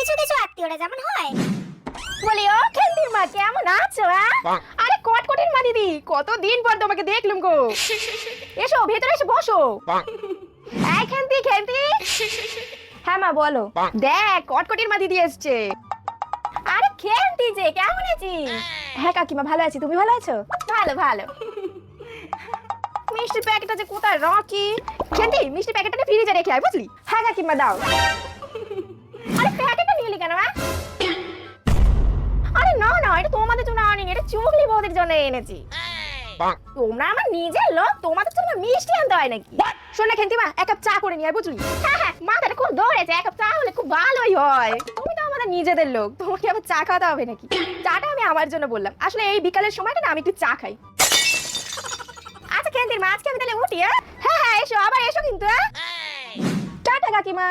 কিছু কিছু আত্মীয়রা যেমন হয়। বলি ও খেন্তির মা কেমন আছো? আরে কটকটির মা দিদি, কতদিন পর তোমাকে দেখলুম গো। এসো ভেতরে এসে বসো। এই খেন্তি খেন্তি। হ্যাঁ মা বলো। দেখ কটকটির মা দিদি এসছে। আরে খেন্তি যে কেমন আছিস? হ্যাঁ কাকিমা ভালো আছি, তুমি ভালো আছো? ভালো ভালো। মিষ্টির প্যাকেটটা যে কোথায় রাখি? খেন্তি মিষ্টির প্যাকেটটা ফ্রিজে রেখে আয় বুঝলি? হ্যাঁ কাকিমা দাও। আরে প্যাকেটটা নিয়ে এলি কেন মা? আরে না না, এটা তোমাদের জন্য আনিনি, এটা চুগলি বৌদির জন্য এনেছি। তোমরা আমার নিজের লোক, তোমাদের জন্য মিষ্টি আনতে হয় নাকি? শোন না খেন্তি মা, এক কাপ চা করে নিয়ে আয় বুঝলি? হ্যাঁ হ্যাঁ, মাথাটা খুব ধরেছে, এক কাপ চা হলে খুব ভালোই হয়। তুমি তো আমাদের নিজেদের লোক, তোমাকে আবার চা খাওয়াতে হবে নাকি? চাটা আমি আমার জন্য বললাম, আসলে এই বিকালের সময়টা না আমি একটু চা খাই। আচ্ছা খেন্তির মা, আজকে আমি তাহলে উঠি। হ্যাঁ হ্যাঁ এসো, আবার এসো কিন্তু। টাটা কাকিমা।